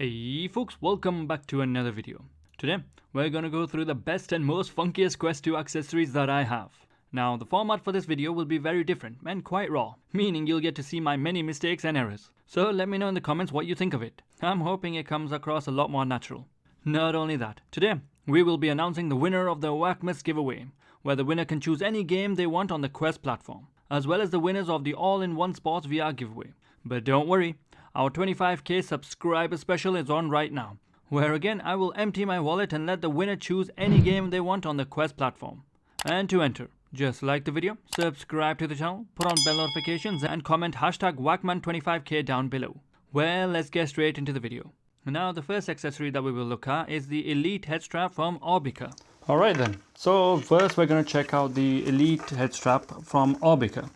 Hey folks, welcome back to another video. Today, we're gonna go through the best and most funkiest Quest 2 accessories that I have. Now, the format for this video will be very different and quite raw, meaning you'll get to see my many mistakes and errors. So let me know in the comments what you think of it. I'm hoping it comes across a lot more natural. Not only that, today, we will be announcing the winner of the waqmangaming giveaway, where the winner can choose any game they want on the Quest platform, as well as the winners of the all-in-one sports VR giveaway. But don't worry, our 25k subscriber special is on right now, where again I will empty my wallet and let the winner choose any game they want on the Quest platform. And to enter, just like the video, subscribe to the channel, put on bell notifications and comment hashtag waqman25k down below. Well, let's get straight into the video. Now the first accessory that we will look at is the Elite Headstrap from Orbica. Alright then, so first we're going to check out the Elite Headstrap from Orbica.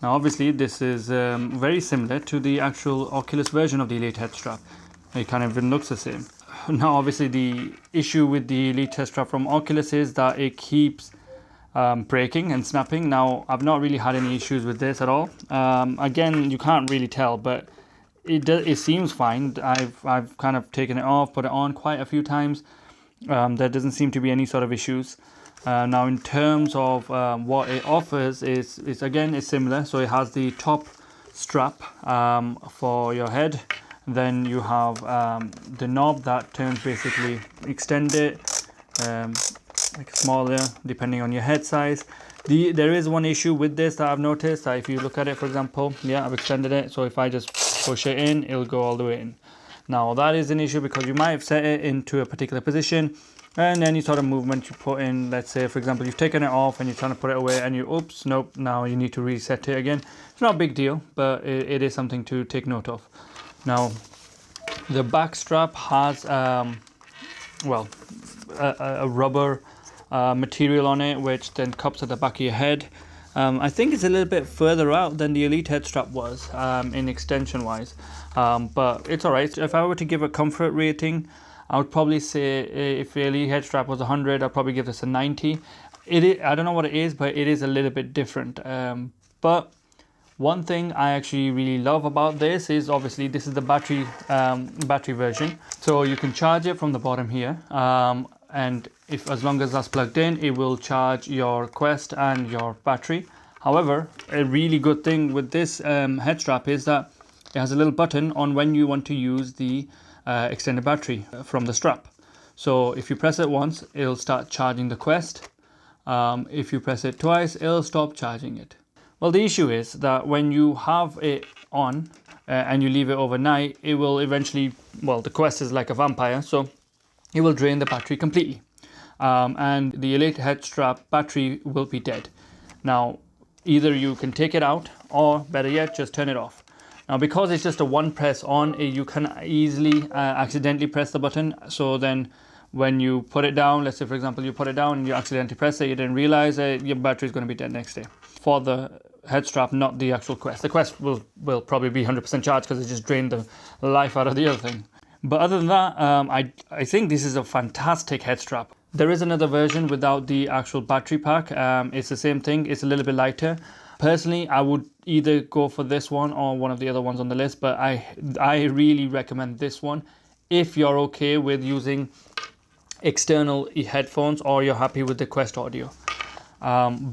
Now obviously this is very similar to the actual Oculus version of the Elite Headstrap. It kind of even looks the same. Now obviously the issue with the Elite Headstrap from Oculus is that it keeps breaking and snapping. Now I've not really had any issues with this at all. Again, you can't really tell, but it seems fine. I've kind of taken it off, put it on quite a few times. There doesn't seem to be any sort of issues. Now in terms of what it offers is again it's similar. So it has the top strap for your head, then you have the knob that turns basically extend it like smaller depending on your head size. There is one issue with this that I've noticed, that if you look at it, for example, yeah, I've extended it, so if I just push it in, it'll go all the way in. Now that is an issue because you might have set it into a particular position, and any sort of movement you put in, let's say for example you've taken it off and you're trying to put it away and you oops, nope, now you need to reset it again. It's not a big deal, but it is something to take note of. Now the back strap has a rubber material on it, which then cups at the back of your head. I think it's a little bit further out than the Elite Headstrap was in extension wise, but it's alright. If I were to give a comfort rating, I would probably say if the Elite Headstrap was 100, I'd probably give this a 90. I don't know what it is, but it is a little bit different. But one thing I actually really love about this is obviously this is the battery version. So you can charge it from the bottom here, and as long as that's plugged in, it will charge your Quest and your battery. However, a really good thing with this head strap is that it has a little button on when you want to use the extended battery from the strap. So if you press it once, it'll start charging the Quest. If you press it twice, it'll stop charging it. Well, the issue is that when you have it on and you leave it overnight, it will eventually, well, the Quest is like a vampire, so it will drain the battery completely. And the Elite Headstrap battery will be dead. Now, either you can take it out, or better yet, just turn it off. Now, because it's just a one press on, you can easily accidentally press the button. So then when you put it down, let's say for example you put it down and you accidentally press it, you didn't realize it, your battery is going to be dead next day. For the head strap, not the actual Quest. The Quest will probably be 100% charged because it just drained the life out of the other thing. But other than that, I think this is a fantastic head strap. There is another version without the actual battery pack. It's the same thing, it's a little bit lighter. Personally, I would either go for this one or one of the other ones on the list, but I really recommend this one if you're okay with using external headphones or you're happy with the Quest audio,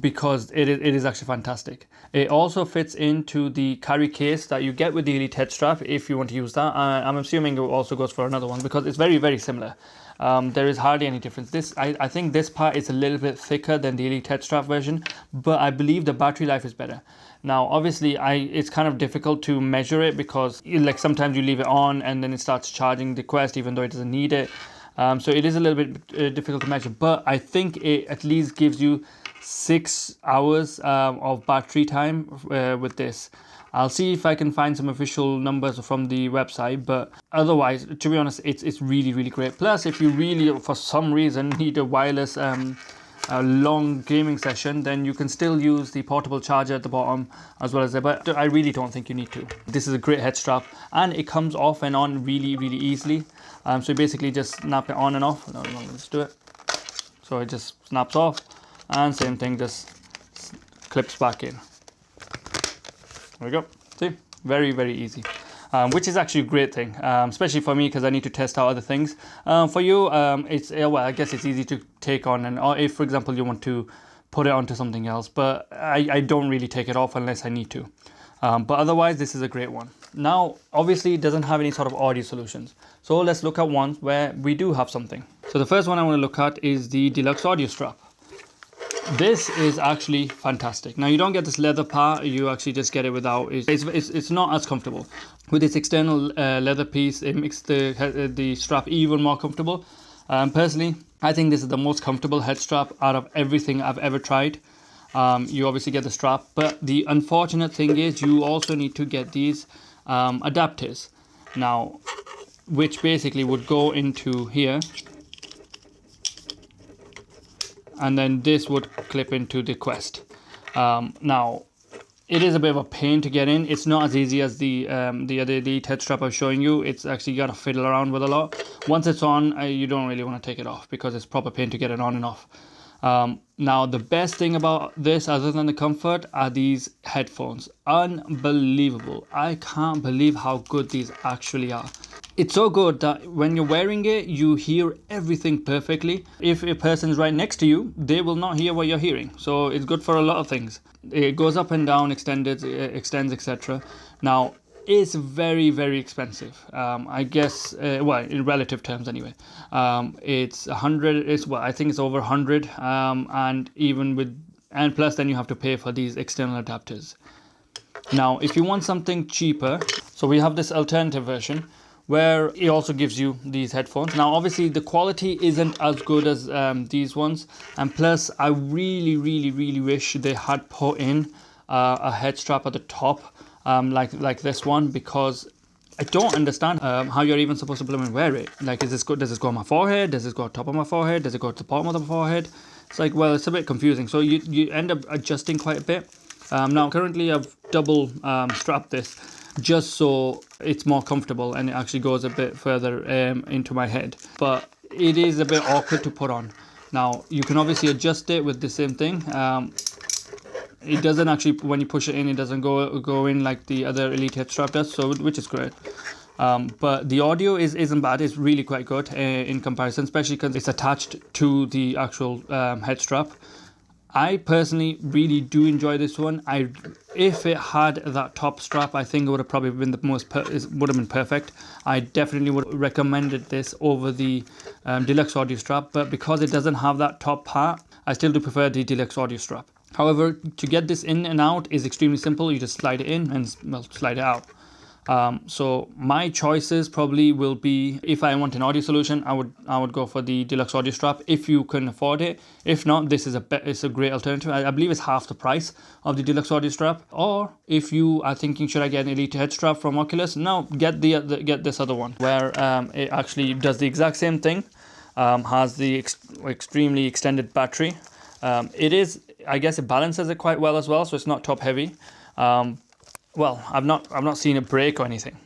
because it is actually fantastic. It also fits into the carry case that you get with the Elite Headstrap if you want to use that. I'm assuming it also goes for another one because it's very, very similar. There is hardly any difference. I think this part is a little bit thicker than the Elite Headstrap version, but I believe the battery life is better. Now, obviously, it's kind of difficult to measure it because like sometimes you leave it on and then it starts charging the Quest even though it doesn't need it. So it is a little bit difficult to measure, but I think it at least gives you 6 hours of battery time with this. I'll see if I can find some official numbers from the website, but otherwise, to be honest, it's really, really great. Plus, if you really, for some reason, need a wireless long gaming session, then you can still use the portable charger at the bottom as well as there, but I really don't think you need to. This is a great head strap and it comes off and on really, really easily. So you basically just snap it on and off. No, let's do it. So it just snaps off, and same thing, just clips back in. There we go. See, very, very easy. which is actually a great thing, especially for me because I need to test out other things. For you, it's well, I guess it's easy to take on, and or if, for example, you want to put it onto something else, but I don't really take it off unless I need to. But otherwise, this is a great one. Now, obviously, it doesn't have any sort of audio solutions. So let's look at ones where we do have something. So the first one I want to look at is the Deluxe audio strap. This is actually fantastic. Now, you don't get this leather part, you actually just get it without. It's not as comfortable. With this external leather piece, it makes the strap even more comfortable. Personally, I think this is the most comfortable head strap out of everything I've ever tried. You obviously get the strap, but the unfortunate thing is you also need to get these adapters now, which basically would go into here, and then this would clip into the Quest. Now, it is a bit of a pain to get in. It's not as easy as the other Elite head strap I was showing you. It's actually got to fiddle around with a lot. Once it's on, you don't really want to take it off because it's proper pain to get it on and off. Now, the best thing about this, other than the comfort, are these headphones. Unbelievable. I can't believe how good these actually are. It's so good that when you're wearing it, you hear everything perfectly. If a person's right next to you, they will not hear what you're hearing. So it's good for a lot of things. It goes up and down, extends, etc. Now, it's very, very expensive. I guess, well, in relative terms anyway. It's 100, well, I think it's over 100, and even with, and plus then you have to pay for these external adapters. Now, if you want something cheaper, so we have this alternative version where it also gives you these headphones. Now, obviously the quality isn't as good as these ones, and plus I really, really, really wish they had put in a head strap at the top, like this one, because I don't understand how you're even supposed to blooming wear it. Like, is this good? Does this go on my forehead? Does this go on top of my forehead? Does it go to the bottom of the forehead? It's like, well, it's a bit confusing. So you end up adjusting quite a bit. Now, currently I've double strapped this just so it's more comfortable and it actually goes a bit further into my head. But it is a bit awkward to put on. Now, you can obviously adjust it with the same thing. It doesn't actually, when you push it in, it doesn't go in like the other Elite head strap does, so which is great. But the audio isn't bad. It's really quite good in comparison, especially because it's attached to the actual head strap. I personally really do enjoy this one. If it had that top strap, I think it would have probably been the most would have been perfect. I definitely would have recommended this over the Deluxe audio strap, but because it doesn't have that top part, I still do prefer the Deluxe audio strap. However, to get this in and out is extremely simple. You just slide it in and, well, slide it out. So my choices probably will be, if I want an audio solution, I would go for the Deluxe audio strap if you can afford it. If not, this is it's a great alternative. I believe it's half the price of the Deluxe audio strap. Or if you are thinking, should I get an Elite head strap from Oculus? No, get this other one where it actually does the exact same thing. Has the extremely extended battery. It is, I guess, it balances it quite well as well, so it's not top heavy. Well, I've not seen it break or anything,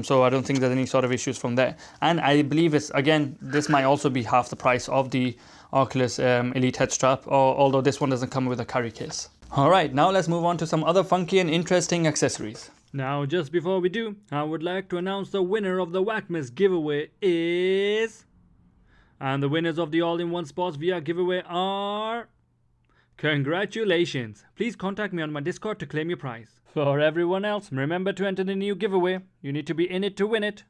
so I don't think there's any sort of issues from there. And I believe it's, again, this might also be half the price of the Oculus Elite head strap, although this one doesn't come with a carry case. All right, now let's move on to some other funky and interesting accessories. Now, just before we do, I would like to announce the winner of the Waqmas giveaway is, and the winners of the all-in-one sports VR giveaway are, congratulations! Please contact me on my Discord to claim your prize. For everyone else, remember to enter the new giveaway. You need to be in it to win it.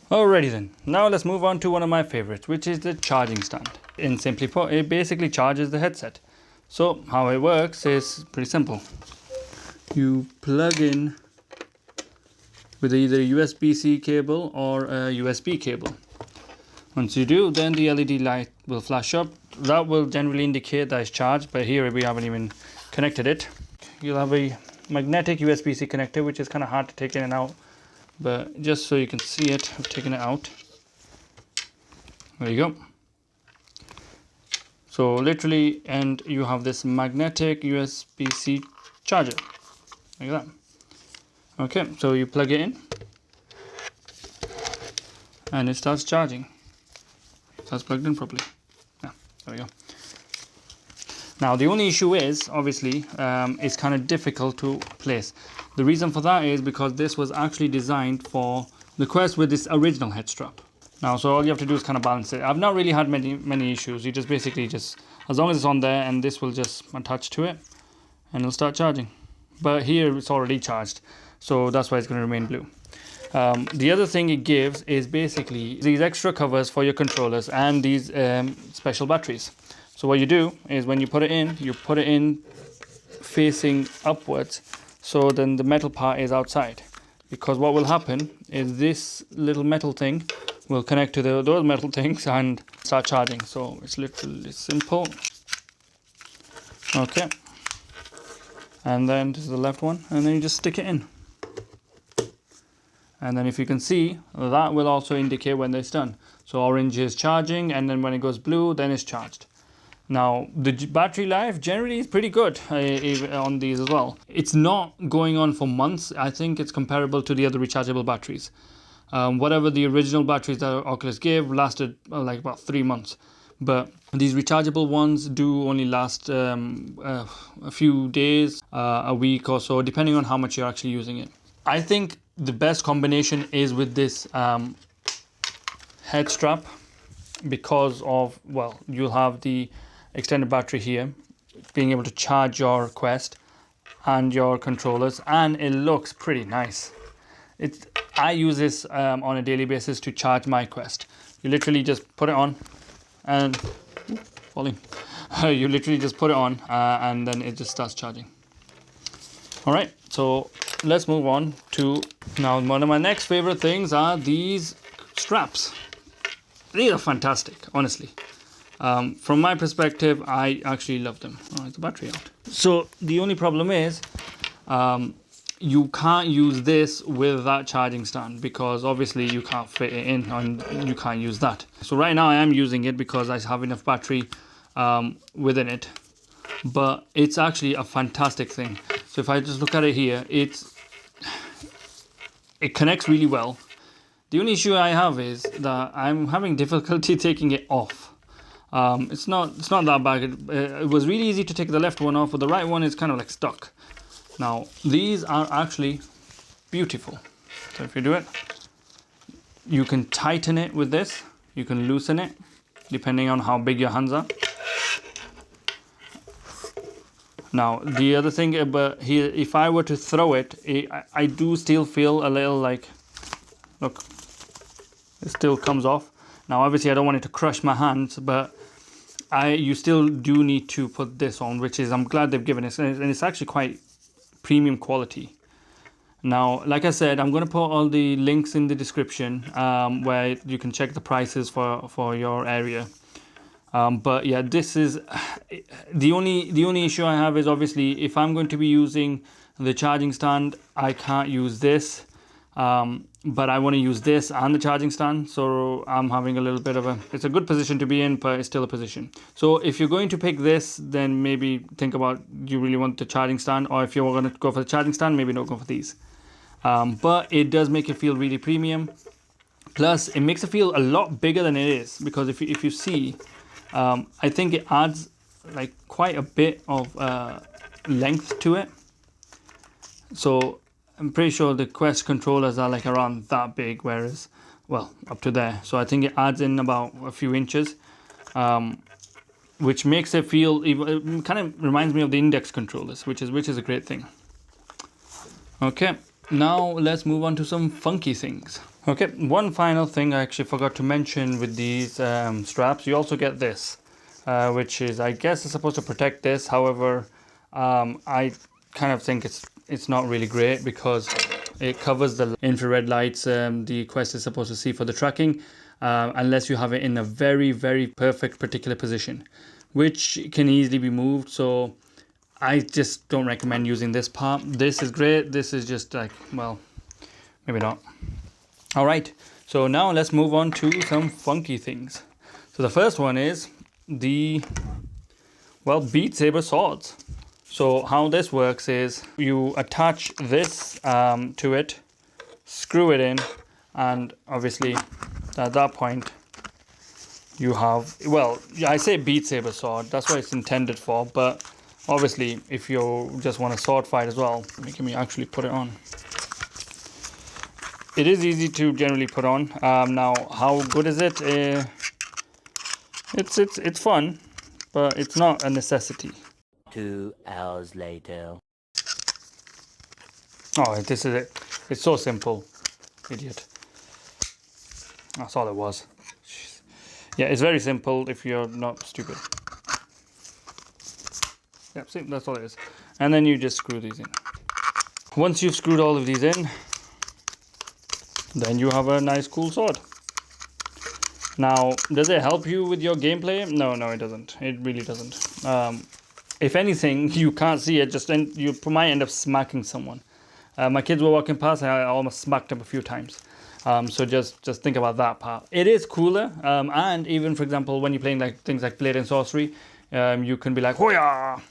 Alrighty then, now let's move on to one of my favorites, which is the charging stand. In simply put, it basically charges the headset. So how it works is pretty simple. You plug in with either a USB-C cable or a USB cable. Once you do, then the LED light will flash up. That will generally indicate that it's charged, but here we haven't even connected it. You'll have a magnetic USB-C connector, which is kind of hard to take in and out, but just so you can see it, I've taken it out. There you go. So literally, and you have this magnetic USB-C charger, like that. Okay, so you plug it in, and it starts charging. That's plugged in properly. Yeah, there we go. Now the only issue is, obviously, it's kind of difficult to place. The reason for that is because this was actually designed for the Quest with this original head strap. Now, so all you have to do is kind of balance it. I've not really had many issues. You just basically as long as it's on there, and this will just attach to it and it'll start charging. But here it's already charged, so that's why it's going to remain blue. The other thing it gives is basically these extra covers for your controllers and these special batteries. So what you do is when you put it in facing upwards, so then the metal part is outside. Because what will happen is this little metal thing will connect to those metal things and start charging. So it's literally simple. Okay. And then this is the left one, and then you just stick it in. And then if you can see, that will also indicate when it's done. So orange is charging, and then when it goes blue, then it's charged. Now, the battery life generally is pretty good on these as well. It's not going on for months. I think it's comparable to the other rechargeable batteries. Whatever the original batteries that Oculus gave lasted like about 3 months. But these rechargeable ones do only last a few days, a week or so, depending on how much you're actually using it. I think the best combination is with this head strap, because of, well, you'll have the extended battery here, being able to charge your Quest and your controllers, and it looks pretty nice. I use this on a daily basis to charge my Quest. You literally just put it on and you literally just put it on and then it just starts charging. All right, so let's move on to now. One of my next favorite things are these straps. These are fantastic, honestly. From my perspective, I actually love them. Oh, it's the battery out. So the only problem is you can't use this with that charging stand, because obviously you can't fit it in and you can't use that. So right now I am using it because I have enough battery within it, but it's actually a fantastic thing. So if I just look at it here, it connects really well. The only issue I have is that I'm having difficulty taking it off. It's not that bad. It was really easy to take the left one off, but the right one is kind of like stuck. Now these are actually beautiful. So if you do it, you can tighten it with this, you can loosen it depending on how big your hands are. Now the other thing, but here, if I were to throw it, I do still feel a little like, look, it still comes off. Now obviously I don't want it to crush my hands, but you still do need to put this on, which is, I'm glad they've given it, and it's actually quite premium quality. Now, like I said, I'm going to put all the links in the description where you can check the prices for your area. But yeah, this is the only issue I have is, obviously, if I'm going to be using the charging stand, I can't use this. But I want to use this and the charging stand, so I'm having a little bit of it's a good position to be in, but it's still a position. So if you're going to pick this, then maybe think about, you really want the charging stand, or if you're going to go for the charging stand, maybe don't go for these. But it does make it feel really premium. Plus, it makes it feel a lot bigger than it is, because if you see, I think it adds like quite a bit of length to it. So I'm pretty sure the Quest controllers are like around that big, whereas, well, up to there. So I think it adds in about a few inches, which makes it feel, it kind of reminds me of the index controllers, which is a great thing. Okay, now let's move on to some funky things. Okay, one final thing I actually forgot to mention with these straps, you also get this, which is, I guess, is supposed to protect this. However, I kind of think it's not really great, because it covers the infrared lights the Quest is supposed to see for the tracking, unless you have it in a very, very perfect particular position, which can easily be moved. So I just don't recommend using this part. This is great. This is just like, well, maybe not. All right, so now let's move on to some funky things. So the first one is the, well, Beat Saber swords. So how this works is you attach this to it, screw it in, and obviously at that point you have, well, I say Beat Saber sword, that's what it's intended for, but obviously if you just want a sword fight as well, making me actually put it on. It is easy to generally put on. Now, how good is it? It's fun, but it's not a necessity. 2 hours later. Oh, this is it. It's so simple. Idiot. That's all it was. Jeez. Yeah, it's very simple if you're not stupid. Yeah, see, that's all it is. And then you just screw these in. Once you've screwed all of these in, then you have a nice cool sword. Now, does it help you with your gameplay? No, it doesn't. It really doesn't. If anything, you can't see it, you might end up smacking someone. My kids were walking past and I almost smacked them a few times. So just think about that part. It is cooler, and even, for example, when you're playing like things like Blade and Sorcery, you can be like, "Hoya!"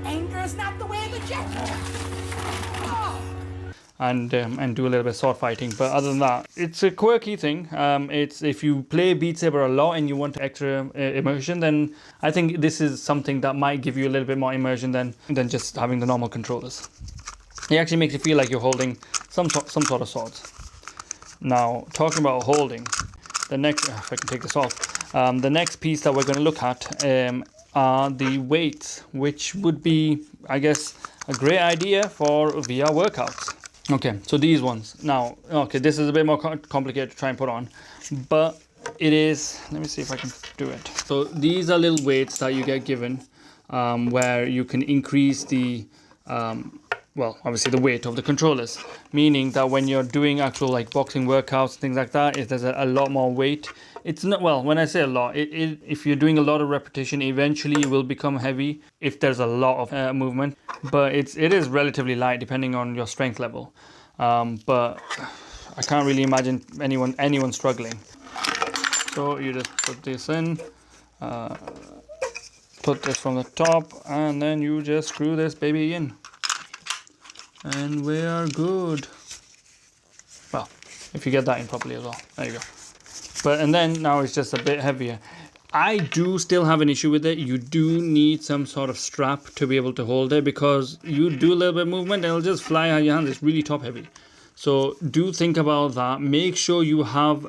Anger is not the way of the jet. And do a little bit of sword fighting. But other than that, it's a quirky thing. It's if you play Beat Saber a lot and you want extra immersion, then I think this is something that might give you a little bit more immersion than just having the normal controllers. It actually makes you feel like you're holding some sort of swords. Now, talking about holding, the next, if I can take this off, the next piece that we're going to look at are the weights, which would be, I guess, a great idea for VR workouts. Okay, so these ones. Now, okay, this is a bit more complicated to try and put on, but it is, let me see if I can do it. So these are little weights that you get given where you can increase the, well, obviously the weight of the controllers, meaning that when you're doing actual like boxing workouts, things like that, if there's a lot more weight, it's not, well, when I say a lot, if you're doing a lot of repetition, eventually it will become heavy if there's a lot of movement, but it is relatively light depending on your strength level. But I can't really imagine anyone struggling. So you just put this in, put this from the top, and then you just screw this baby in. And we are good. Well, if you get that in properly as well. There you go. And then now it's just a bit heavier. I do still have an issue with it. You do need some sort of strap to be able to hold it, because you do a little bit of movement and it'll just fly out of your hand. It's really top heavy. So do think about that. Make sure you have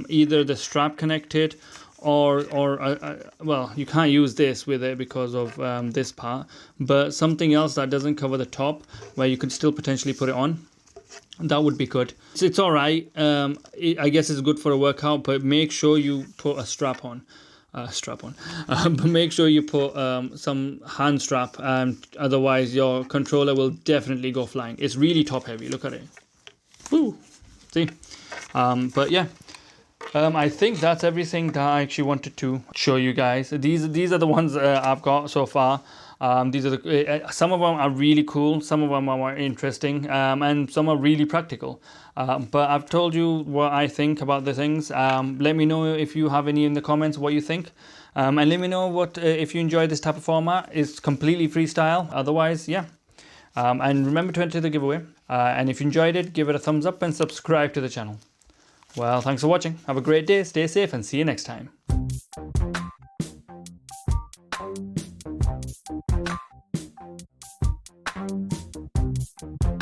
either the strap connected or well, you can't use this with it because of this part, but something else that doesn't cover the top where you could still potentially put it on. That would be good. It's all right. I guess it's good for a workout, but make sure you put a strap on. But make sure you put some hand strap, otherwise your controller will definitely go flying. It's really top heavy. Look at it. Woo! See? But yeah. I think that's everything that I actually wanted to show you guys. These are the ones I've got so far. These are the, some of them are really cool, some of them are more interesting, and some are really practical. But I've told you what I think about the things. Let me know if you have any in the comments what you think, and let me know what if you enjoy this type of format. It's completely freestyle. Otherwise, yeah. And remember to enter the giveaway. And if you enjoyed it, give it a thumbs up and subscribe to the channel. Well, thanks for watching. Have a great day, stay safe, and see you next time.